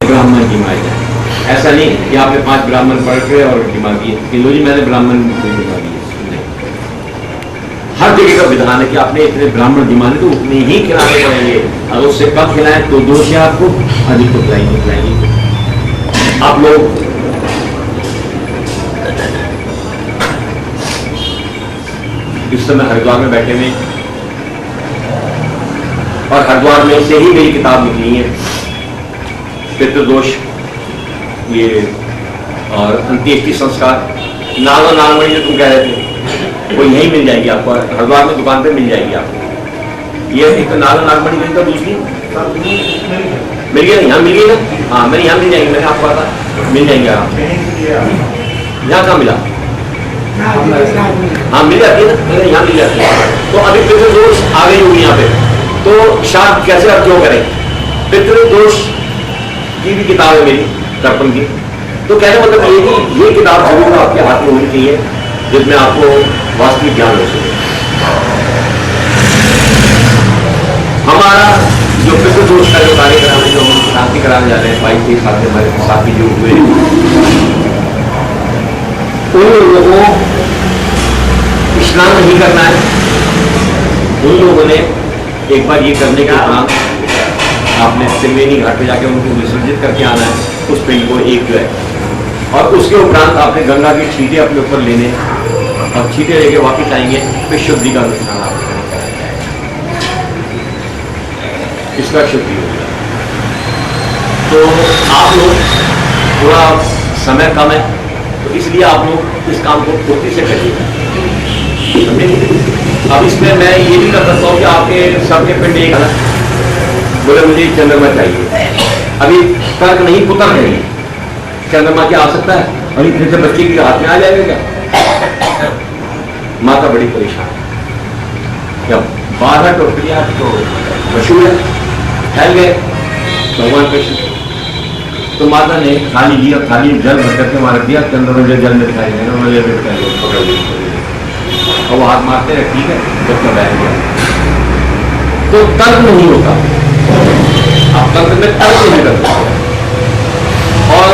ब्राह्मण की माई जाए, ऐसा नहीं कि आपने 5 ब्राह्मण पढ़ के और डिमा किए कि लो जी मैंने ब्राह्मण डिमा किए। हर जगह का विधान है कि आपने इतने ब्राह्मण डिमांड तो उतने ही खिलाने पड़ेंगे, अगर उससे कम खिलाएं तो दोष है आपको, अधिक तो खिलाएंगे। आप लोग इस समय हरिद्वार में बैठे हुए, और हरिद्वार में से ही मेरी किताब निकली है पितृदोष, ये और अंत्येष्टि संस्कार, नाग और नागमणि जो तुम कह रहे थे वो यहीं मिल जाएगी आपको, हरिद्वार में दुकान पे मिल जाएगी आपको। ये एक तो नाग और नागमणि मिल तो दूसरी मिल गया, यहाँ मिल गई ना? हाँ मेरे यहाँ मिल जाएगी, मैंने आपको कहा मिल जाएंगे आप। यहाँ कहाँ मिला? हाँ मिल जाती है ना, यहाँ मिल जाती है। तो अभी पितृदोष आ गई होगी यहाँ पे, तो श्राद्ध कैसे आप क्यों करें? पितृदोष की भी किताब है मेरी, दर्पण की। तो कहने मतलब ये कि ये किताब जरूर आपके हाथ में होनी चाहिए जिसमें आपको वास्तविक ज्ञान हो सके। हमारा जो पितृदोष का जो कार्यक्रम है, जो हम शांति कराने जा रहे हैं 22 साल से हमारे साथी जो हुए, उन लोगों को स्नान नहीं करना है। उन लोगों ने एक बार ये करने के उपरांत आपने त्रिवेणी घाट पे जाके उनको विसर्जित करके आना है उस पिंड को, एक जो है, और उसके उपरांत आपने गंगा की छींटे अपने ऊपर लेने और छींटे लेके वापस आएंगे, फिर शुद्धि का अनुष्ठान आपको इसका शुद्धि होगा। तो आप लोग थोड़ा समय कम है तो इसलिए आप लोग इस काम को फुर्ती से करिएगा, समझे? अब इसमें मैं ये भी कर सकता हूँ कि आपके सबके पिंड एक है, बोले मुझे चंद्रमा चाहिए, अभी तर्क नहीं पुतर नहीं, चंद्रमा क्या आ सकता है और इतने से बच्चे के हाथ में आ जाएगा क्या? माता बड़ी परेशान है, जब 12 टोकरियां तो मशहूर है, फैल गए भगवान कृष्ण। तो माता ने थाली ली और थाली जल भर करके मार दिया, चंद्रमा जल में दिखाई देगा, मुझे पकड़ लिया और वो हाथ मारते रहे, ठीक है, जब तक बैठ गया। तो तर्क नहीं होता, आप तंत्र में तर्क नहीं कर सकते, और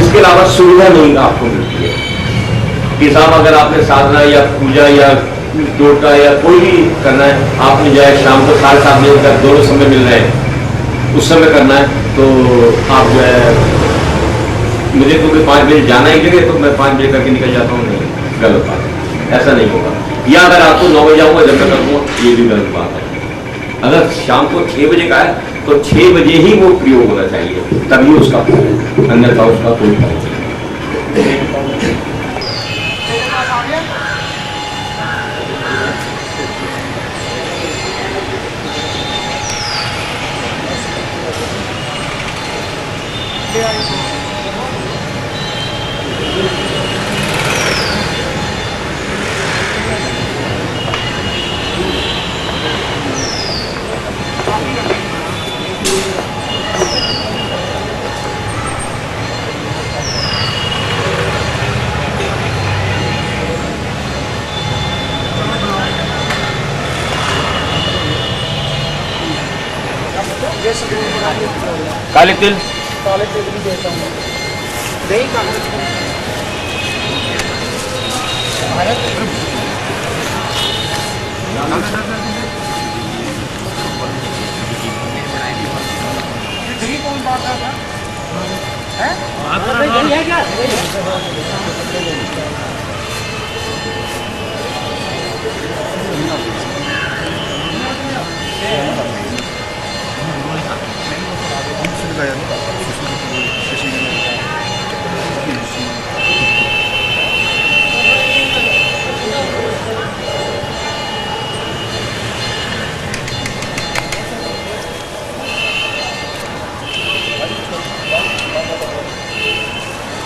इसके अलावा सुविधा नहीं आपको मिलती है कि साहब अगर आपने साधना या पूजा या टोटा या कोई भी करना है, आपने जो है शाम को 7:30 बजे तक दोनों समय मिल रहे हैं, उस समय करना है, तो आप जो है मुझे तो 5 बजे जाना ही जगह तो मैं 5 बजे करके निकल जाता हूँ, नहीं, गलत बात है, ऐसा नहीं होगा। या अगर आपको 9 बजे आऊँगा जब मैं करूँगा, ये भी गलत बात है। अगर शाम को 6 बजे का है तो 6 बजे ही वो प्रयोग होना चाहिए, तभी उसका फल है, अन्यथा उसका कोई फल नहीं। काले तिल भी देता हूँ, दही का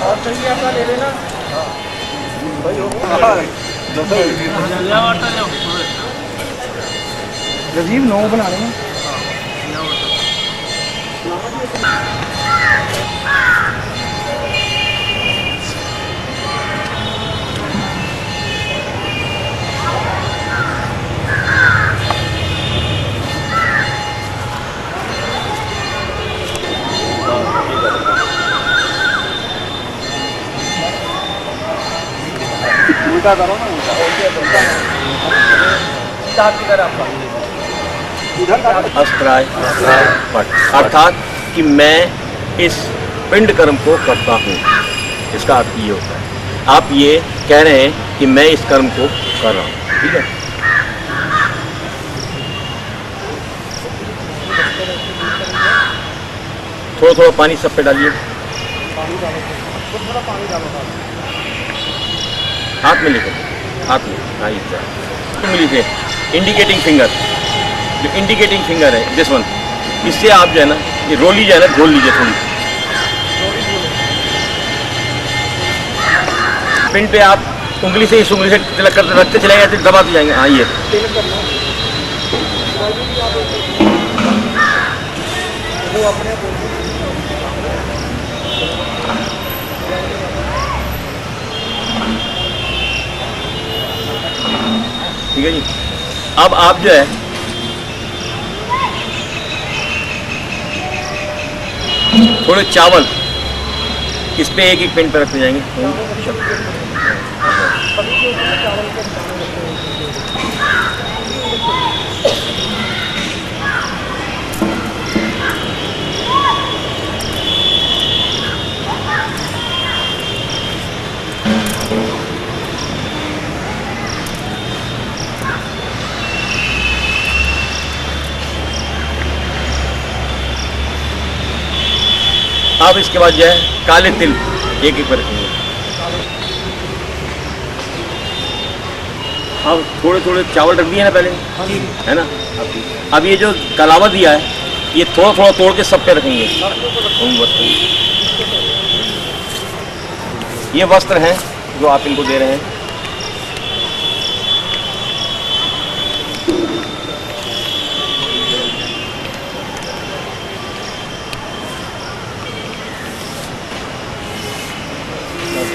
और चाहिए अपना ले लेना। रजीव 9 बना लेना। उल्टा करो ना, अस्त्राय पट, अर्थात कि मैं इस पिंड कर्म को करता हूँ, इसका अर्थ ये होता है। आप ये कह रहे हैं कि मैं इस कर्म को कर रहा हूँ, ठीक है। थोड़ा थोड़ा पानी सब पे डालिए। हाथ में लेकर, हाथ में, हाँ इस तरह उंगली से इंडिकेटिंग फिंगर, जो इंडिकेटिंग फिंगर है दिस वन, इससे आप जो है ना ये रोली जो है ना घोल लीजिए थोड़ी। पिन पे आप उंगली से इस उंगली से तिलक करते रखते चले जाते, दबाते जाएंगे। हाँ ये ठीक है जी। अब आप जो है थोड़े चावल इस पे एक एक पिन पे रखते जाएंगे। अब इसके बाद जो है काले तिल एक एक पर रखेंगे। अब थोड़े थोड़े चावल रख दिए ना पहले, है ना। अब ये जो कलावा दिया है ये थोड़ा थोड़ा तोड़ के सब पे रखेंगे। ये वस्त्र हैं जो आप इनको दे रहे हैं।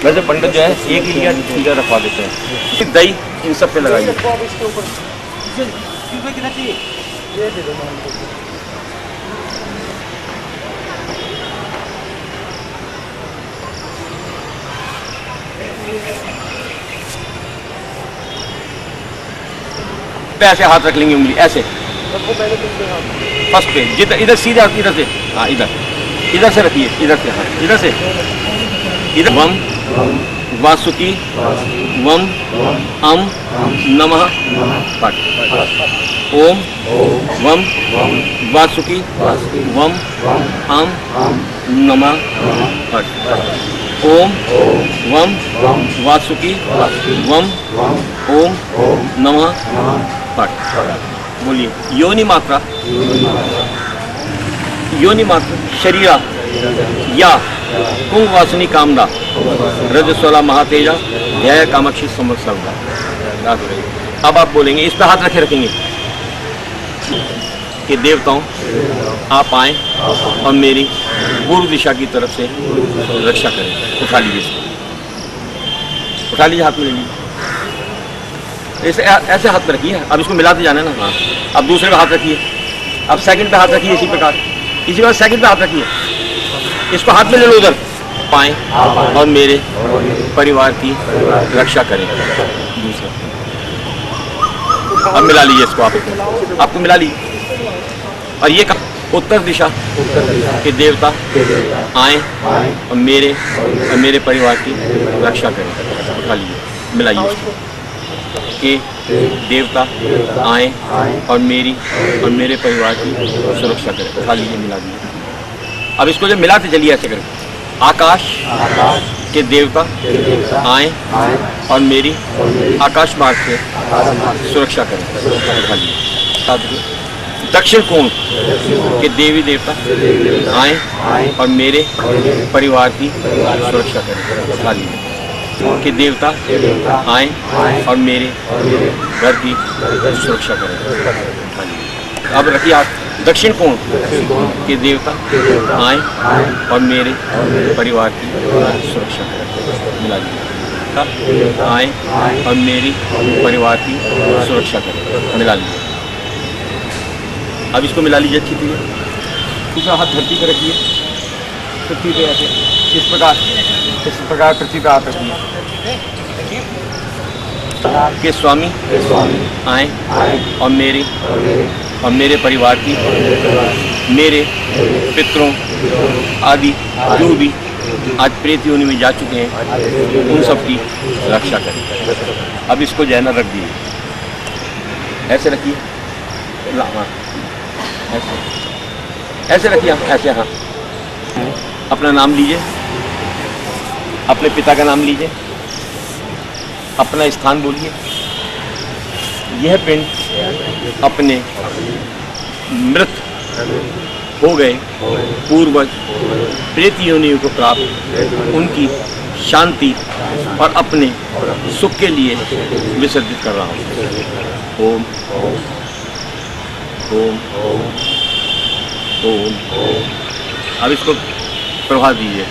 वैसे पंडित जो है एक ही लिया सीधा रखवा देते हैं। दही इन सब पे लगाइए। पे ऐसे हाथ रख लेंगे, उंगली ऐसे फर्स्ट पे, जिधर इधर सीधा इधर से, हाँ इधर से रखिए, इधर से, हाँ इधर से, इधर वम वासुकी वम अम नमः पाठ। ओम वम वासुकी वम अम नमः पाठ। ओम वम वासुकी वम ओम नमः पाठ। बोलिए। योनि मात्रा, योनि मात्रा शरीरा या कुंभ वासनी कामदा रजस्वला महातेजा न्याय कामाक्षी संवत्सर। अब आप बोलेंगे, इस पे हाथ रखे रखेंगे कि देवताओं आप आए और मेरी पूर्व दिशा की तरफ से रक्षा करें। उठा लीजिए इसको, उठा लीजिए, हाथ में लीजिए, ऐसे ऐसे हाथ में रखिए। अब इसको मिलाते जाना ना। हाँ अब दूसरे पे हाथ रखिए, अब सेकंड पे हाथ रखिए, इसी प्रकार इसी बार सेकंड पे हाथ रखिए, इसको हाथ में ले लो उधर, पाएं और मेरे परिवार की रक्षा करें। दूसरा अब मिला लीजिए इसको, आपको मिला लीजिए। और ये उत्तर दिशा के देवता आए और मेरे परिवार की रक्षा करें। उठा लीजिए, मिलाइए इसको कि देवता आए और मेरे परिवार की सुरक्षा करें। उठा लीजिए, मिला लीजिए। अब इसको जब मिलाते चलिए ऐसे करें, आकाश के देवता आए और मेरी आकाश मार्ग से सुरक्षा करें। उठा लीजिए। दक्षिण कोण के देवी देवता आए और मेरे परिवार की सुरक्षा करें। उठा लीजिए। कि देवता आए और मेरे घर की सुरक्षा करें। उठा लीजिए। अब रखिए हाथ। दक्षिण कोण के देवता आए और मेरे परिवार की सुरक्षा करें। मिला लीजिए। आए और मेरी परिवार की सुरक्षा करें। मिला लीजिए। अब इसको मिला लीजिए अच्छी तरह। दूसरा हाथ धरती पर रखिए, पृथ्वी पे ऐसे इस प्रकार पृथ्वी पे हाथ रखिए। के स्वामी आए और मेरे परिवार की, मेरे पितरों आदि जो भी आज प्रेत योनि में जा चुके हैं उन सब की रक्षा करें। अब इसको जो है ना रख दिए, ऐसे रखिए। हाँ ऐसे रखिए, ऐसे। हाँ अपना नाम लीजिए। अपने पिता का नाम लीजिए, अपना स्थान बोलिए। यह पिंड अपने मृत हो गए पूर्वज प्रेत योनियों को प्राप्त उनकी शांति और अपने सुख के लिए विसर्जित कर रहा हूँ। ओम ओम ओम। अब इसको प्रभा दीजिए।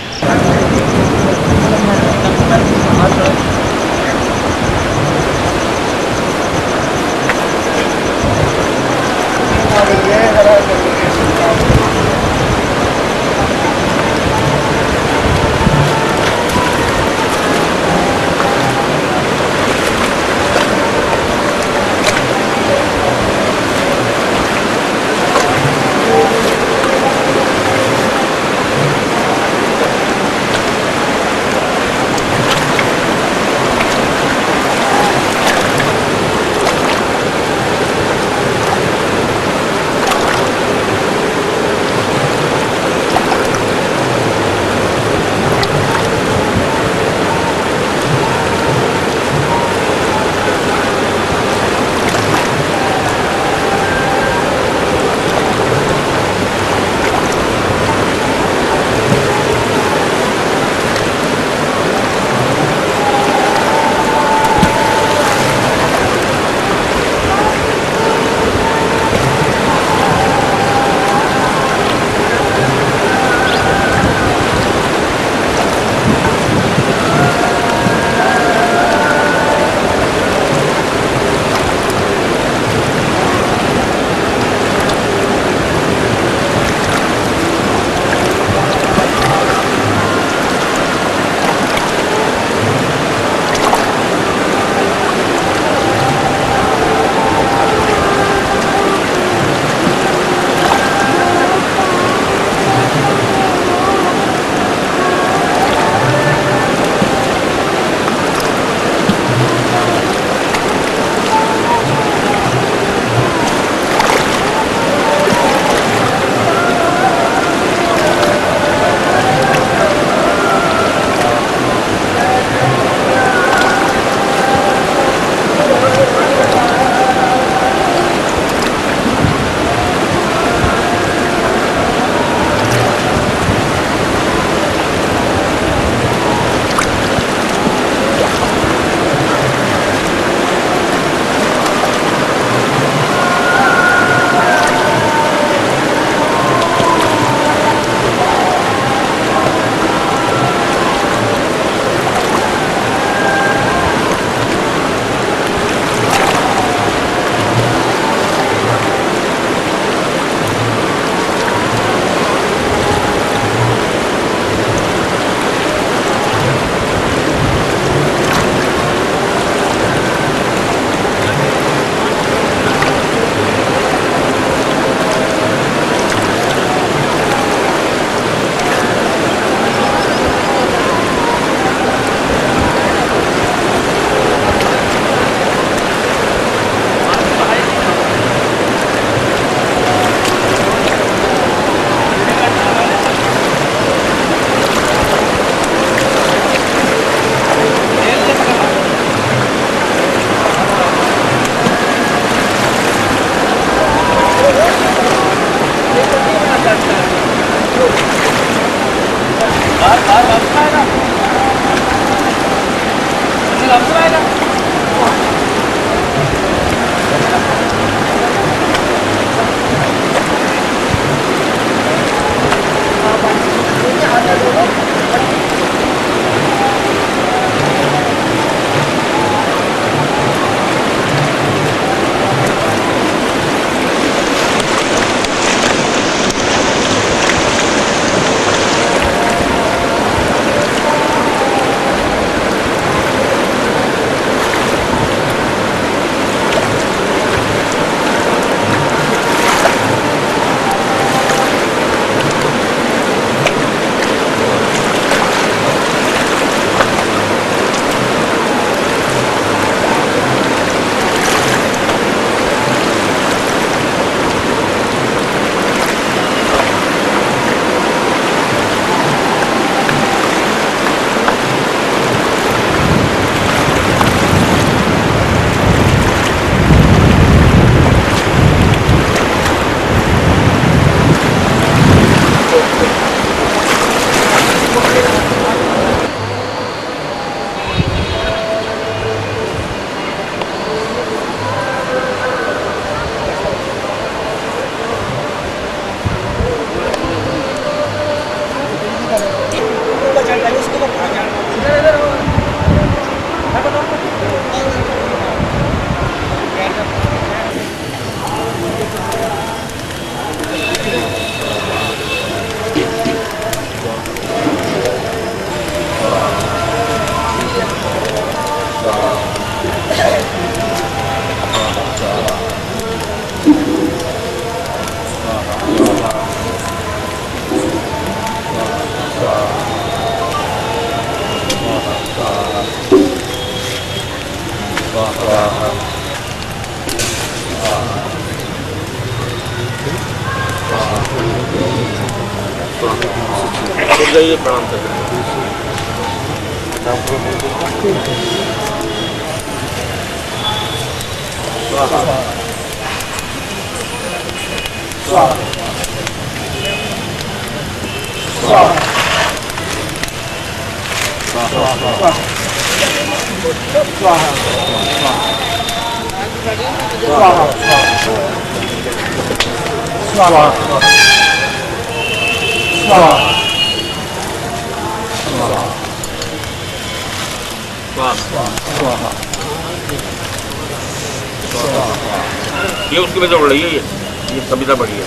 ये उसकी वजह उड़ रही है, ये सभ्यता बढ़ी है।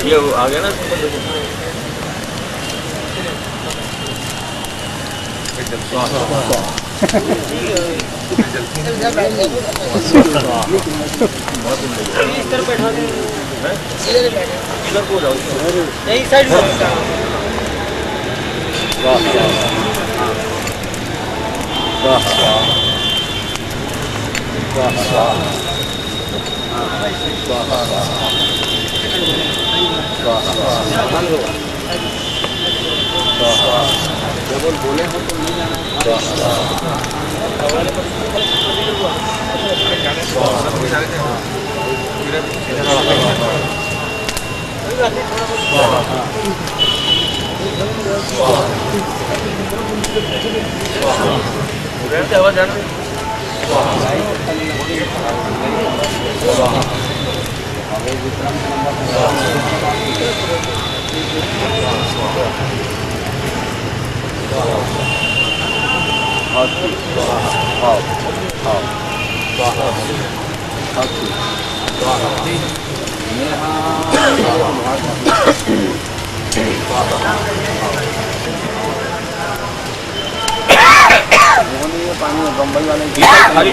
ये आ गया ना। इधर को जाओ, यही साइड बोले हो तो नहीं जाना। पानी बम्बई वाले खाली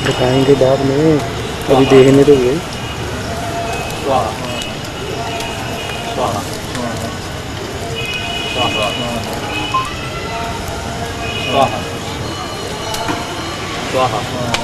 दिखाएंगे बाद में, अभी देखने तो गए। स्वाहा